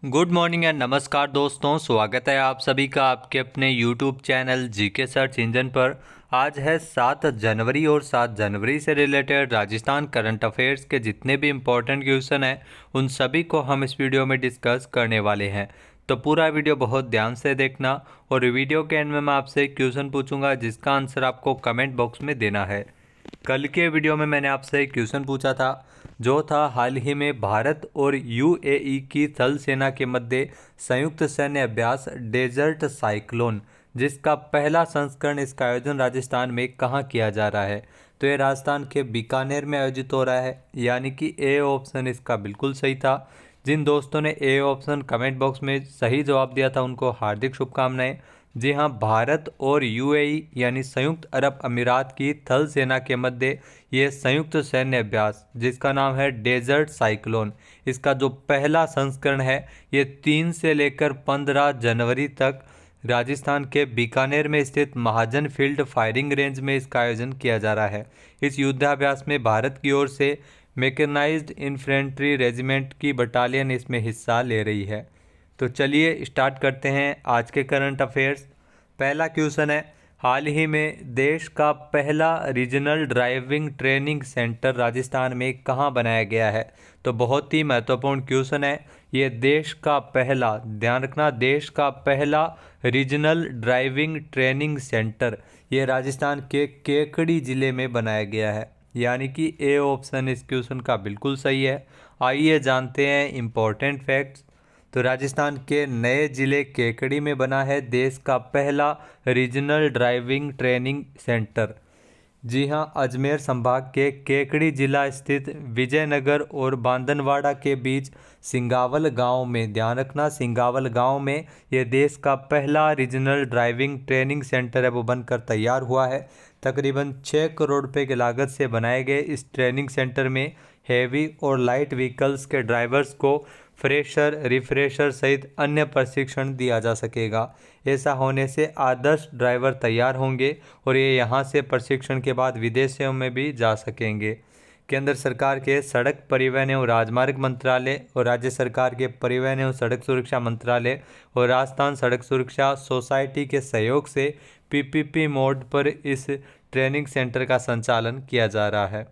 Good morning and नमस्कार दोस्तों, स्वागत है आप सभी का आपके अपने YouTube channel GK search engine पर। आज है 7 जनवरी और 7 जनवरी से रिलेटेड राजस्थान करंट अफेयर्स के जितने भी इम्पोर्टेंट क्वेश्चन हैं उन सभी को हम इस वीडियो में डिस्कस करने वाले हैं। तो पूरा वीडियो बहुत ध्यान से देखना और वीडियो के एंड में मैं आपसे एक क्वेश्चन पूछूंगा जिसका आंसर आपको कमेंट बॉक्स में देना है। कल के वीडियो में मैंने आपसे एक क्वेश्चन पूछा था जो था हाल ही में भारत और यूएई की थल सेना के मध्य संयुक्त सैन्य अभ्यास डेजर्ट साइक्लोन, जिसका पहला संस्करण इसका आयोजन राजस्थान में कहाँ किया जा रहा है। तो ये राजस्थान के बीकानेर में आयोजित हो रहा है, यानी कि ए ऑप्शन इसका बिल्कुल सही था। जिन दोस्तों ने ए ऑप्शन कमेंट बॉक्स में सही जवाब दिया था उनको हार्दिक शुभकामनाएं। जी हाँ, भारत और यूएई यानी संयुक्त अरब अमीरात की थल सेना के मध्य ये संयुक्त सैन्य अभ्यास जिसका नाम है डेजर्ट साइक्लोन, इसका जो पहला संस्करण है ये 3 से लेकर 15 जनवरी तक राजस्थान के बीकानेर में स्थित महाजन फील्ड फायरिंग रेंज में इसका आयोजन किया जा रहा है। इस युद्धाभ्यास में भारत की ओर से मैकेनाइज्ड इन्फेंट्री रेजिमेंट की बटालियन इसमें हिस्सा ले रही है। तो चलिए स्टार्ट करते हैं आज के करंट अफेयर्स। पहला क्वेश्चन है, हाल ही में देश का पहला regional driving training centre Rajasthan में कहाँ बनाया गया है। तो बहुत ही महत्वपूर्ण क्वेश्चन है ये। देश का पहला, ध्यान रखना, देश का पहला रीजनल ड्राइविंग ट्रेनिंग सेंटर ये राजस्थान के केकड़ी ज़िले में बनाया गया है, यानी कि ए ऑप्शन इस क्वेश्चन का बिल्कुल सही है। आइए जानते हैं इम्पोर्टेंट फैक्ट्स। तो राजस्थान के नए ज़िले केकड़ी में बना है देश का पहला रीजनल ड्राइविंग ट्रेनिंग सेंटर। जी हाँ, अजमेर संभाग के केकड़ी जिला स्थित विजयनगर और बांदनवाड़ा के बीच सिंगावल गांव में, ध्यान रखना, सिंगावल गांव में ये देश का पहला रीजनल ड्राइविंग ट्रेनिंग सेंटर है वो बनकर तैयार हुआ है। तकरीबन 6 करोड़ रुपए की लागत से बनाए गए इस ट्रेनिंग सेंटर में हैवी और लाइट व्हीकल्स के ड्राइवर्स को फ्रेशर, रिफ्रेशर सहित अन्य प्रशिक्षण दिया जा सकेगा। ऐसा होने से आदर्श ड्राइवर तैयार होंगे और ये यहाँ से प्रशिक्षण के बाद विदेशों में भी जा सकेंगे। केंद्र सरकार के सड़क परिवहन एवं राजमार्ग मंत्रालय और राज्य सरकार के परिवहन एवं सड़क सुरक्षा मंत्रालय और राजस्थान सड़क सुरक्षा सोसाइटी के सहयोग से पीपीपी मोड पर इस ट्रेनिंग सेंटर का संचालन किया जा रहा है।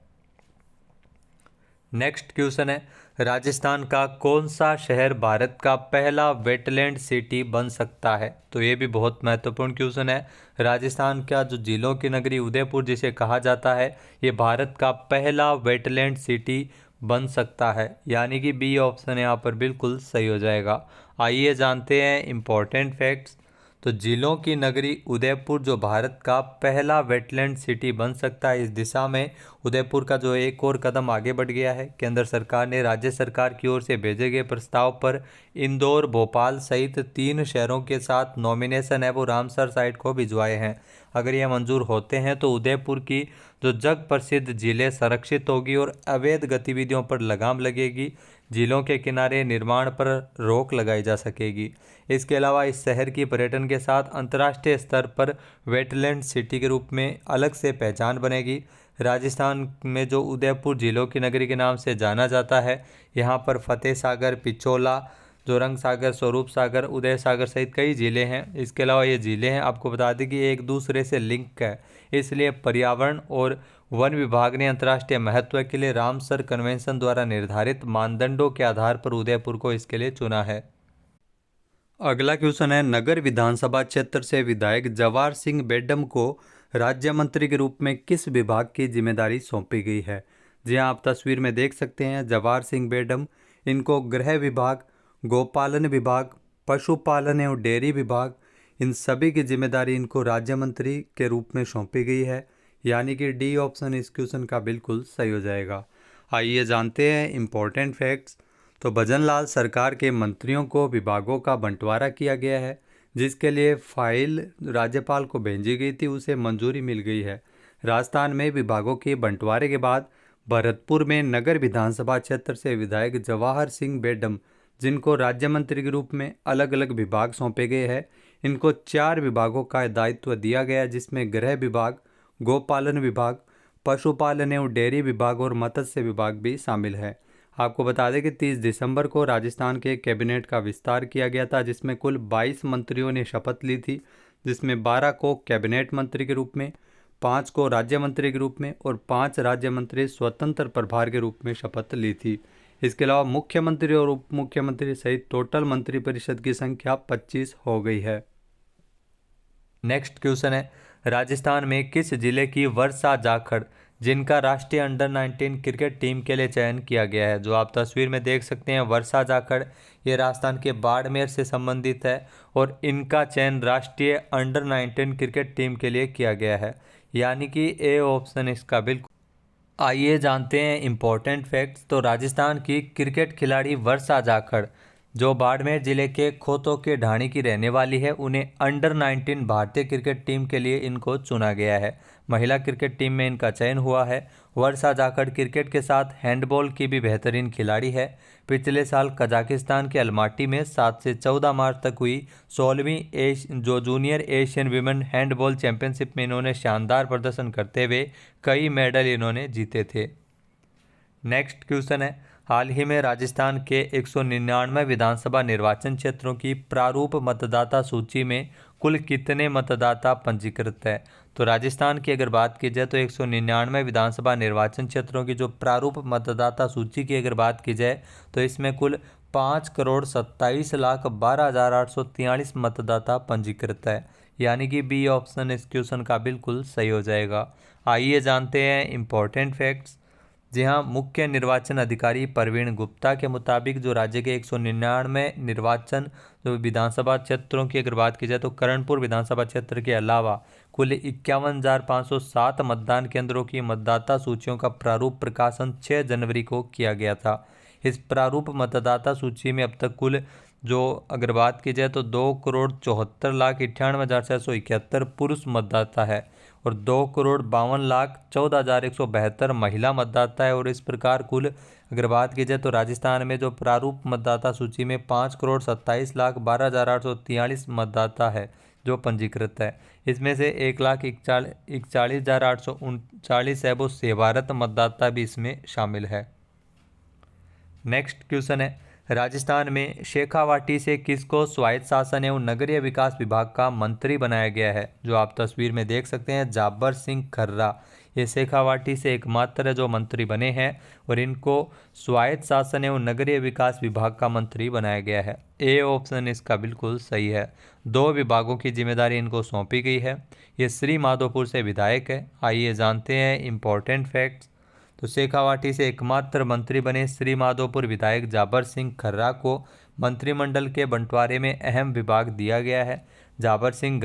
नेक्स्ट क्वेश्चन है, राजस्थान का कौन सा शहर भारत का पहला वेटलैंड सिटी बन सकता है। तो ये भी बहुत महत्वपूर्ण क्वेश्चन है। राजस्थान का जो जिलों की नगरी उदयपुर जिसे कहा जाता है ये भारत का पहला वेटलैंड सिटी बन सकता है, यानी कि बी ऑप्शन यहाँ पर बिल्कुल सही हो जाएगा। आइए जानते हैं इम्पोर्टेंट फैक्ट्स। तो जिलों की नगरी उदयपुर जो भारत का पहला वेटलैंड सिटी बन सकता है, इस दिशा में उदयपुर का जो एक और कदम आगे बढ़ गया है। केंद्र सरकार ने राज्य सरकार की ओर से भेजे गए प्रस्ताव पर इंदौर, भोपाल सहित 3 शहरों के साथ नॉमिनेशन है वो रामसर साइट को भिजवाए हैं। अगर ये मंजूर होते हैं तो उदयपुर की जो जग प्रसिद्ध झीलें संरक्षित होगी और अवैध गतिविधियों पर लगाम लगेगी। झीलों के किनारे निर्माण पर रोक लगाई जा सकेगी। इसके अलावा इस शहर की पर्यटन के साथ अंतर्राष्ट्रीय स्तर पर वेटलैंड सिटी के रूप में अलग से पहचान बनेगी। राजस्थान में जो उदयपुर झीलों की नगरी के नाम से जाना जाता है, यहाँ पर फतेह सागर, पिछोला, जोरंग सागर, स्वरूप सागर, उदय सागर सहित कई ज़िले हैं। इसके अलावा ये ज़िले हैं, आपको बता दें कि एक दूसरे से लिंक है, इसलिए पर्यावरण और वन विभाग ने अंतर्राष्ट्रीय महत्व के लिए रामसर कन्वेंशन द्वारा निर्धारित मानदंडों के आधार पर उदयपुर को इसके लिए चुना है। अगला क्वेश्चन है, नगर विधानसभा क्षेत्र से विधायक जवाहर सिंह बेडम को राज्य मंत्री के रूप में किस विभाग की जिम्मेदारी सौंपी गई है। जी हाँ, आप तस्वीर में देख सकते हैं जवाहर सिंह बेडम, इनको गृह विभाग, गोपालन विभाग, पशुपालन एवं डेयरी विभाग, इन सभी की जिम्मेदारी इनको राज्य मंत्री के रूप में सौंपी गई है, यानी कि डी ऑप्शन इस क्वेश्चन का बिल्कुल सही हो जाएगा। आइए जानते हैं इम्पोर्टेंट फैक्ट्स। तो भजनलाल सरकार के मंत्रियों को विभागों का बंटवारा किया गया है, जिसके लिए फाइल राज्यपाल को भेजी गई थी, उसे मंजूरी मिल गई है। राजस्थान में विभागों के बंटवारे के बाद भरतपुर में नगर विधानसभा क्षेत्र से विधायक जवाहर सिंह बेडम, जिनको राज्य मंत्री के रूप में अलग अलग विभाग सौंपे गए हैं, इनको 4 विभागों का दायित्व दिया गया, जिसमें गृह विभाग, गोपालन विभाग, पशुपालन एवं डेयरी विभाग और मत्स्य विभाग भी शामिल है। आपको बता दें कि 30 दिसंबर को राजस्थान के कैबिनेट का विस्तार किया गया था, जिसमें कुल 22 मंत्रियों ने शपथ ली थी, जिसमें 12 को कैबिनेट मंत्री के रूप में, 5 को राज्य मंत्री के रूप में और 5 राज्य मंत्री स्वतंत्र प्रभार के रूप में शपथ ली थी। इसके अलावा मुख्यमंत्री और उप मुख्यमंत्री सहित टोटल मंत्रिपरिषद की संख्या 25 हो गई है। नेक्स्ट क्वेश्चन है, राजस्थान में किस जिले की वर्षा जाखड़ जिनका राष्ट्रीय अंडर 19 क्रिकेट टीम के लिए चयन किया गया है। जो आप तस्वीर में देख सकते हैं, वर्षा जाखड़ ये राजस्थान के बाड़मेर से संबंधित है और इनका चयन राष्ट्रीय अंडर 19 क्रिकेट टीम के लिए किया गया है, यानी कि ए ऑप्शन इसका बिल्कुल। आइए जानते हैं इम्पोर्टेंट फैक्ट्स। तो राजस्थान की क्रिकेट खिलाड़ी वर्षा जाखड़ जो बाड़मेर जिले के खोतो के ढाणी की रहने वाली है, उन्हें अंडर 19 भारतीय क्रिकेट टीम के लिए इनको चुना गया है। महिला क्रिकेट टीम में इनका चयन हुआ है। वर्षा जाखड़ क्रिकेट के साथ हैंडबॉल की भी बेहतरीन खिलाड़ी है। पिछले साल कजाकिस्तान के अलमाटी में 7 से 14 मार्च तक हुई 16वीं जो junior Asian women handball championship में इन्होंने शानदार प्रदर्शन करते हुए कई मेडल इन्होंने जीते थे। नेक्स्ट क्वेश्चन है, हाल ही में राजस्थान के 199 विधानसभा निर्वाचन क्षेत्रों की प्रारूप मतदाता सूची में कुल कितने मतदाता पंजीकृत है। तो राजस्थान की अगर बात की जाए तो 199 विधानसभा निर्वाचन क्षेत्रों की जो प्रारूप मतदाता सूची की अगर बात की जाए तो इसमें कुल 5,27,12,843 मतदाता पंजीकृत है, यानी कि बी ऑप्शन इस क्वेश्चन का बिल्कुल सही हो जाएगा। आइए जानते हैं इम्पोर्टेंट फैक्ट्स। जी हाँ, मुख्य निर्वाचन अधिकारी प्रवीण गुप्ता के मुताबिक जो राज्य के 199 निर्वाचन जो विधानसभा क्षेत्रों की अगर बात की जाए तो करणपुर विधानसभा क्षेत्र के अलावा कुल 51,507 मतदान केंद्रों की मतदाता सूचियों का प्रारूप प्रकाशन 6 जनवरी को किया गया था। इस प्रारूप मतदाता सूची में अब तक कुल जो अगर बात की जाए तो 2,74,98,671 पुरुष मतदाता है और 2,52,14,172 महिला मतदाता है। और इस प्रकार कुल अगर बात की जाए तो राजस्थान में जो प्रारूप मतदाता सूची में 5,27,12,843 मतदाता है जो पंजीकृत है। इसमें से 1,41,41,839 है वो सेवारत मतदाता भी इसमें शामिल है। नेक्स्ट क्वेश्चन है, राजस्थान में शेखावाटी से किसको स्वायत्त शासन एवं नगरीय विकास विभाग का मंत्री बनाया गया है। जो आप तस्वीर में देख सकते हैं, जाबर सिंह खर्रा ये शेखावाटी से एकमात्र जो मंत्री बने हैं और इनको स्वायत्त शासन एवं नगरीय विकास विभाग का मंत्री बनाया गया है। ए ऑप्शन इसका बिल्कुल सही है। 2 विभागों की जिम्मेदारी इनको सौंपी गई है। ये श्री माधोपुर से विधायक है। आइए जानते हैं इम्पोर्टेंट फैक्ट्स। तो शेखावाटी से एकमात्र मंत्री बने श्री माधोपुर विधायक जाबर सिंह खर्रा को मंत्रिमंडल के बंटवारे में अहम विभाग दिया गया है। जाबर सिंह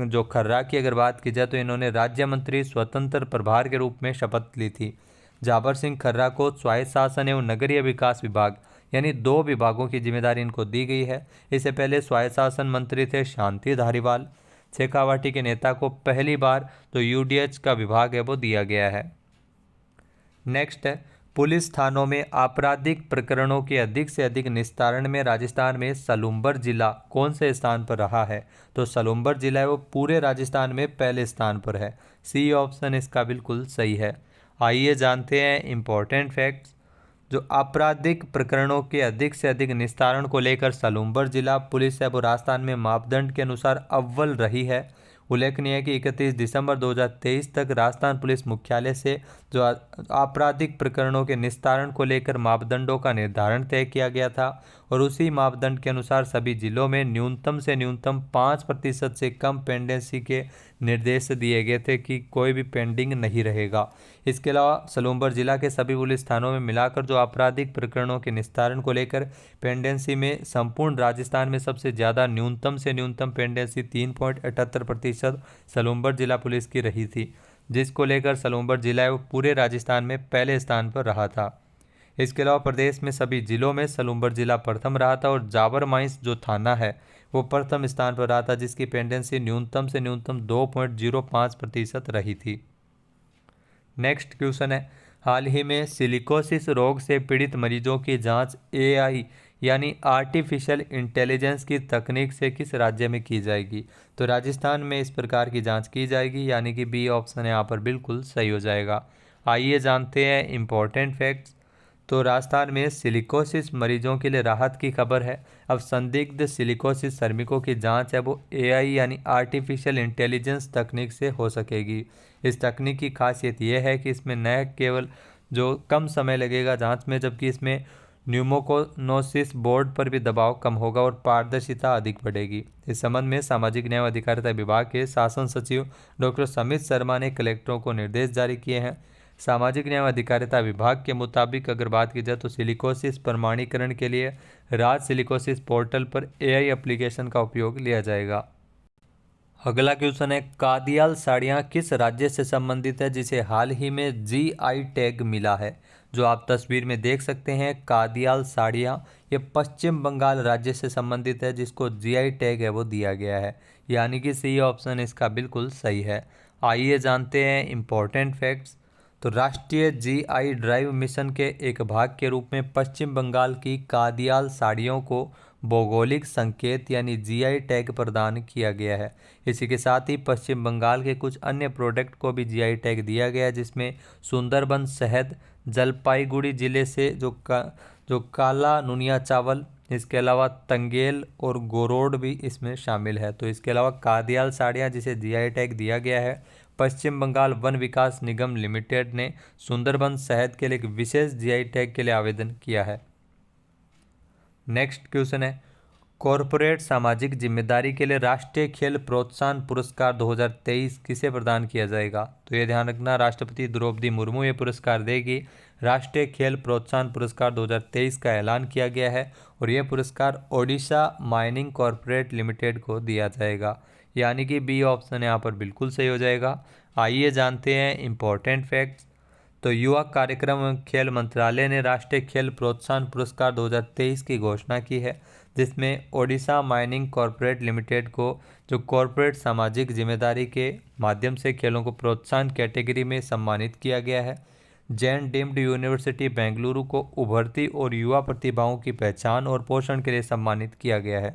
जो खर्रा की अगर बात की जाए तो इन्होंने राज्य मंत्री स्वतंत्र प्रभार के रूप में शपथ ली थी। जाबर सिंह खर्रा को स्वायत्त शासन एवं नगरीय विकास विभाग यानी 2 विभागों की जिम्मेदारी इनको दी गई है। इससे पहले स्वायत्त शासन मंत्री थे शांति धारीवाल। शेखावाटी के नेता को पहली बार जो यूडीएच का विभाग है वो दिया गया है। नेक्स्ट है, पुलिस थानों में आपराधिक प्रकरणों के अधिक से अधिक निस्तारण में राजस्थान में सलूम्बर जिला कौन से स्थान पर रहा है। तो सलूम्बर जिला है वो पूरे राजस्थान में पहले स्थान पर है। सी ऑप्शन इसका बिल्कुल सही है। आइए जानते हैं इम्पोर्टेंट फैक्ट्स। जो आपराधिक प्रकरणों के अधिक से अधिक निस्तारण को लेकर सलूम्बर जिला पुलिस है वो राजस्थान में मापदंड के अनुसार अव्वल रही है। उल्लेखनीय है कि 31 दिसंबर 2023 तक राजस्थान पुलिस मुख्यालय से जो आपराधिक प्रकरणों के निस्तारण को लेकर मापदंडों का निर्धारण तय किया गया था और उसी मापदंड के अनुसार सभी जिलों में न्यूनतम से न्यूनतम 5% से कम पेंडेंसी के निर्देश दिए गए थे कि कोई भी पेंडिंग नहीं रहेगा। इसके अलावा सलूम्बर जिला के सभी पुलिस थानों में मिलाकर जो आपराधिक प्रकरणों के निस्तारण को लेकर पेंडेंसी में संपूर्ण राजस्थान में सबसे ज़्यादा न्यूनतम से न्यूनतम पेंडेंसी 3.78% सलूम्बर जिला पुलिस की रही थी, जिसको लेकर सलूम्बर जिला वो पूरे राजस्थान में पहले स्थान पर रहा था। इसके अलावा प्रदेश में सभी जिलों में सलूम्बर जिला प्रथम रहा था और जाबर माइंस जो थाना है वो प्रथम स्थान पर रहा था, जिसकी पेंडेंसी न्यूनतम से न्यूनतम 2.05% रही थी। नेक्स्ट क्वेश्चन है, हाल ही में सिलिकोसिस रोग से पीड़ित मरीजों की जांच एआई यानी आर्टिफिशियल इंटेलिजेंस की तकनीक से किस राज्य में की जाएगी। तो राजस्थान में इस प्रकार की जांच की जाएगी, यानी कि बी ऑप्शन यहाँ पर बिल्कुल सही हो जाएगा। आइए जानते हैं इम्पोर्टेंट फैक्ट्स। तो राजस्थान में सिलिकोसिस मरीजों के लिए राहत की खबर है। अब संदिग्ध सिलिकोसिस श्रमिकों की जांच है वो एआई यानी आर्टिफिशियल इंटेलिजेंस तकनीक से हो सकेगी। इस तकनीक की खासियत यह है कि इसमें न केवल जो कम समय लगेगा जांच में, जबकि इसमें न्यूमोकोनोसिस बोर्ड पर भी दबाव कम होगा और पारदर्शिता अधिक बढ़ेगी। इस संबंध में सामाजिक न्याय व अधिकारिता विभाग के शासन सचिव डॉक्टर समित शर्मा ने कलेक्टरों को निर्देश जारी किए हैं। सामाजिक न्याय व अधिकारिता विभाग के मुताबिक अगर बात की जाए तो सिलिकोसिस प्रमाणीकरण के लिए राज्य सिलिकोसिस पोर्टल पर एआई एप्लीकेशन का उपयोग लिया जाएगा। अगला क्वेश्चन है, कादियाल साड़ियाँ किस राज्य से संबंधित है जिसे हाल ही में जीआई टैग मिला है। जो आप तस्वीर में देख सकते हैं कादियाल साड़ियाँ, ये पश्चिम बंगाल राज्य से संबंधित है जिसको जीआई टैग है वो दिया गया है, यानी कि सी ऑप्शन इसका बिल्कुल सही है। आइए जानते हैं इम्पोर्टेंट फैक्ट्स। तो राष्ट्रीय जीआई ड्राइव मिशन के एक भाग के रूप में पश्चिम बंगाल की कादियाल साड़ियों को भौगोलिक संकेत यानी जीआई टैग प्रदान किया गया है। इसी के साथ ही पश्चिम बंगाल के कुछ अन्य प्रोडक्ट को भी जीआई टैग दिया गया है, जिसमें सुंदरबन शहद, जलपाईगुड़ी जिले से जो काला नुनिया चावल, इसके अलावा तंगेल और गोरोड भी इसमें शामिल है। तो इसके अलावा कादियाल साड़ियाँ जिसे जीआई टैग दिया गया है, पश्चिम बंगाल वन विकास निगम लिमिटेड ने सुंदरबन शहद के लिए एक विशेष जीआई टैग के लिए आवेदन किया है। नेक्स्ट क्वेश्चन है, कॉरपोरेट सामाजिक जिम्मेदारी के लिए राष्ट्रीय खेल प्रोत्साहन पुरस्कार 2023 किसे प्रदान किया जाएगा। तो ये ध्यान रखना, राष्ट्रपति द्रौपदी मुर्मू ये पुरस्कार देगी। राष्ट्रीय खेल प्रोत्साहन पुरस्कार 2023 का ऐलान किया गया है और ये पुरस्कार ओडिशा माइनिंग कॉरपोरेट लिमिटेड को दिया जाएगा, यानी कि बी ऑप्शन यहाँ पर बिल्कुल सही हो जाएगा। आइए जानते हैं इम्पोर्टेंट फैक्ट्स। तो युवा कार्यक्रम एवं खेल मंत्रालय ने राष्ट्रीय खेल प्रोत्साहन पुरस्कार 2023 की घोषणा की है, जिसमें ओडिशा माइनिंग कॉरपोरेट लिमिटेड को जो कॉरपोरेट सामाजिक जिम्मेदारी के माध्यम से खेलों को प्रोत्साहन कैटेगरी में सम्मानित किया गया है। जैन डीम्ड यूनिवर्सिटी बेंगलुरु को उभरती और युवा प्रतिभाओं की पहचान और पोषण के लिए सम्मानित किया गया है,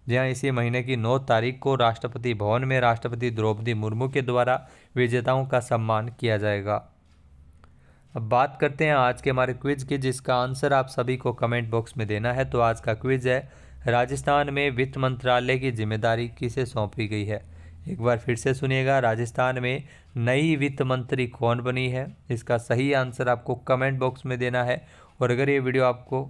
जहां इसी महीने की 9 तारीख को राष्ट्रपति भवन में राष्ट्रपति द्रौपदी मुर्मू के द्वारा विजेताओं का सम्मान किया जाएगा। अब बात करते हैं आज के हमारे क्विज की, जिसका आंसर आप सभी को कमेंट बॉक्स में देना है। तो आज का क्विज है, राजस्थान में वित्त मंत्रालय की जिम्मेदारी किसे सौंपी गई है। एक बार फिर से सुनिएगा, राजस्थान में नई वित्त मंत्री कौन बनी है। इसका सही आंसर आपको कमेंट बॉक्स में देना है। और अगर ये वीडियो आपको